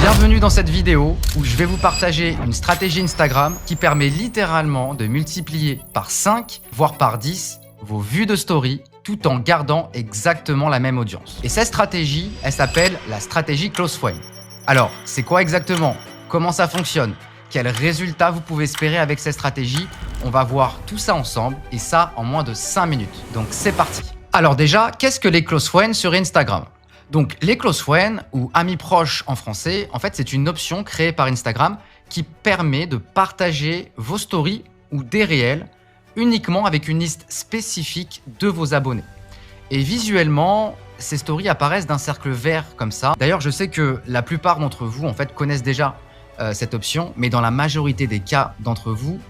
Bienvenue dans cette vidéo où je vais vous partager une stratégie Instagram qui permet littéralement de multiplier par 5, voire par 10, vos vues de story tout en gardant exactement la même audience. Et cette stratégie, elle s'appelle la stratégie Close Friend. Alors, c'est quoi exactement? Comment ça fonctionne? Quels résultats vous pouvez espérer avec cette stratégie? On va voir tout ça ensemble et ça en moins de 5 minutes. Donc c'est parti. Alors déjà, qu'est-ce que les Close Friends sur Instagram? Donc les Close Friends ou amis proches en français, en fait c'est une option créée par Instagram qui permet de partager vos stories ou des réels uniquement avec une liste spécifique de vos abonnés. Et visuellement, ces stories apparaissent d'un cercle vert comme ça. D'ailleurs, je sais que la plupart d'entre vous en fait connaissent déjà cette option, mais dans la majorité des cas d'entre vous,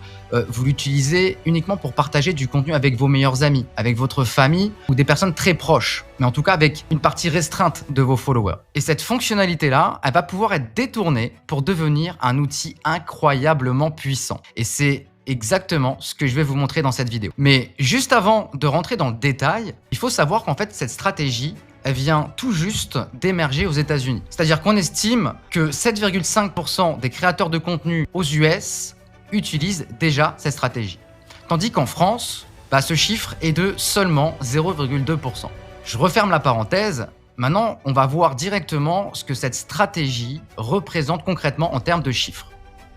vous l'utilisez uniquement pour partager du contenu avec vos meilleurs amis, avec votre famille ou des personnes très proches, mais en tout cas avec une partie restreinte de vos followers. Et cette fonctionnalité-là, elle va pouvoir être détournée pour devenir un outil incroyablement puissant. Et c'est exactement ce que je vais vous montrer dans cette vidéo. Mais juste avant de rentrer dans le détail, il faut savoir qu'en fait cette stratégie, elle vient tout juste d'émerger aux États-Unis. C'est-à-dire qu'on estime que 7,5% des créateurs de contenu aux US utilisent déjà cette stratégie. Tandis qu'en France, ce chiffre est de seulement 0,2%. Je referme la parenthèse. Maintenant, on va voir directement ce que cette stratégie représente concrètement en termes de chiffres.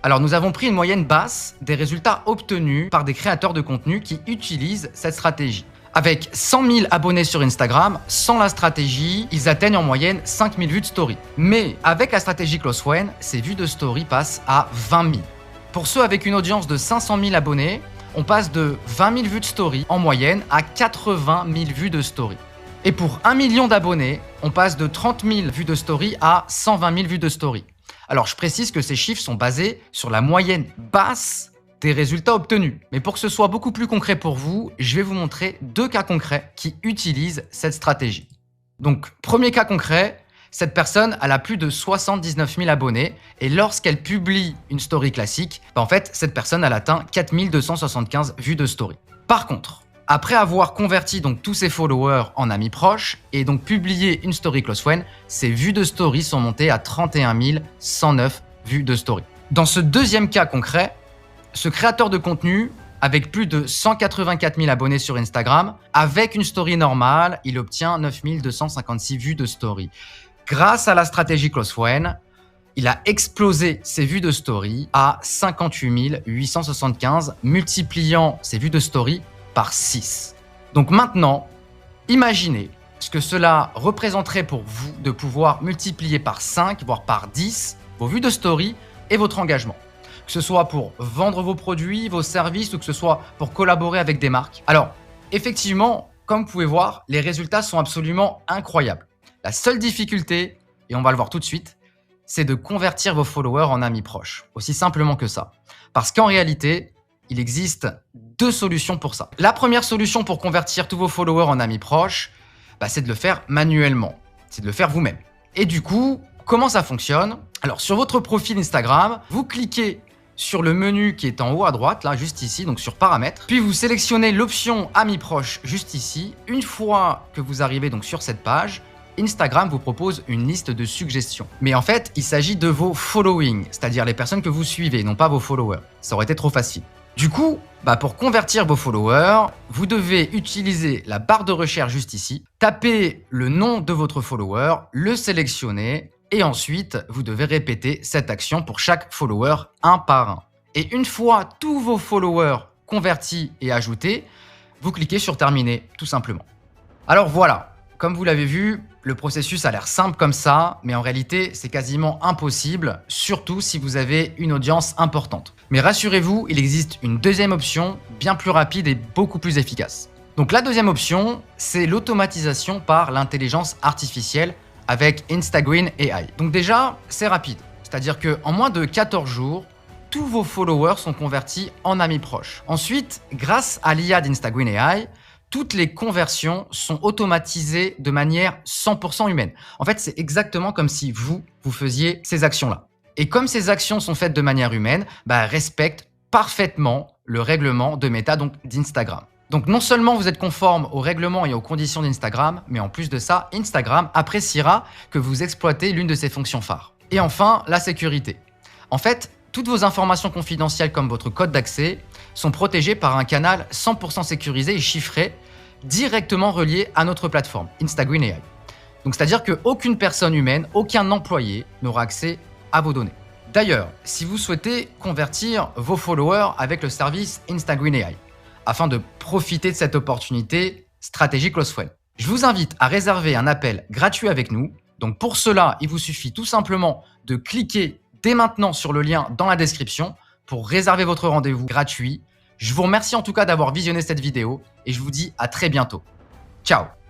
Alors, nous avons pris une moyenne basse des résultats obtenus par des créateurs de contenu qui utilisent cette stratégie. Avec 100 000 abonnés sur Instagram, sans la stratégie, ils atteignent en moyenne 5 000 vues de story. Mais avec la stratégie Close Friend, ces vues de story passent à 20 000. Pour ceux avec une audience de 500 000 abonnés, on passe de 20 000 vues de story en moyenne à 80 000 vues de story. Et pour 1 million d'abonnés, on passe de 30 000 vues de story à 120 000 vues de story. Alors je précise que ces chiffres sont basés sur la moyenne basse des résultats obtenus. Mais pour que ce soit beaucoup plus concret pour vous, je vais vous montrer 2 cas concrets qui utilisent cette stratégie. Donc, premier cas concret, cette personne elle a plus de 79 000 abonnés et lorsqu'elle publie une story classique, en fait, cette personne elle atteint 4 275 vues de story. Par contre, après avoir converti donc tous ses followers en amis proches et donc publié une story Close Friend, ses vues de story sont montées à 31 109 vues de story. Dans ce deuxième cas concret, ce créateur de contenu, avec plus de 184 000 abonnés sur Instagram, avec une story normale, il obtient 9 256 vues de story. Grâce à la stratégie Close Friend, il a explosé ses vues de story à 58 875, multipliant ses vues de story par 6. Donc maintenant, imaginez ce que cela représenterait pour vous de pouvoir multiplier par 5, voire par 10, vos vues de story et votre engagement. Que ce soit pour vendre vos produits, vos services ou que ce soit pour collaborer avec des marques. Alors, effectivement, comme vous pouvez voir, les résultats sont absolument incroyables. La seule difficulté, et on va le voir tout de suite, c'est de convertir vos followers en amis proches. Aussi simplement que ça. Parce qu'en réalité, il existe 2 solutions pour ça. La première solution pour convertir tous vos followers en amis proches, c'est de le faire manuellement. C'est de le faire vous-même. Et du coup, comment ça fonctionne? Alors, sur votre profil Instagram, vous cliquez sur le menu qui est en haut à droite, là, juste ici, donc sur paramètres. Puis vous sélectionnez l'option amis proches juste ici. Une fois que vous arrivez donc sur cette page, Instagram vous propose une liste de suggestions. Mais en fait, il s'agit de vos following, c'est-à-dire les personnes que vous suivez, non pas vos followers. Ça aurait été trop facile. Du coup, pour convertir vos followers, vous devez utiliser la barre de recherche juste ici, taper le nom de votre follower, le sélectionner, et ensuite, vous devez répéter cette action pour chaque follower un par un. Et une fois tous vos followers convertis et ajoutés, vous cliquez sur terminer, tout simplement. Alors voilà, comme vous l'avez vu, le processus a l'air simple comme ça, mais en réalité, c'est quasiment impossible, surtout si vous avez une audience importante. Mais rassurez-vous, il existe une deuxième option, bien plus rapide et beaucoup plus efficace. Donc la deuxième option, c'est l'automatisation par l'intelligence artificielle avec Instagram AI. Donc déjà, c'est rapide. C'est-à-dire qu'en moins de 14 jours, tous vos followers sont convertis en amis proches. Ensuite, grâce à l'IA d'Instagram AI, toutes les conversions sont automatisées de manière 100% humaine. En fait, c'est exactement comme si vous faisiez ces actions-là. Et comme ces actions sont faites de manière humaine, elles respectent parfaitement le règlement de Meta, donc d'Instagram. Donc non seulement vous êtes conforme aux règlements et aux conditions d'Instagram, mais en plus de ça, Instagram appréciera que vous exploitez l'une de ses fonctions phares. Et enfin, la sécurité. En fait, toutes vos informations confidentielles comme votre code d'accès sont protégées par un canal 100% sécurisé et chiffré directement relié à notre plateforme, Instagreen AI. Donc c'est-à-dire qu'aucune personne humaine, aucun employé n'aura accès à vos données. D'ailleurs, si vous souhaitez convertir vos followers avec le service Instagreen AI, afin de profiter de cette opportunité, stratégie Close Friend, je vous invite à réserver un appel gratuit avec nous. Donc pour cela, il vous suffit tout simplement de cliquer dès maintenant sur le lien dans la description pour réserver votre rendez-vous gratuit. Je vous remercie en tout cas d'avoir visionné cette vidéo et je vous dis à très bientôt. Ciao!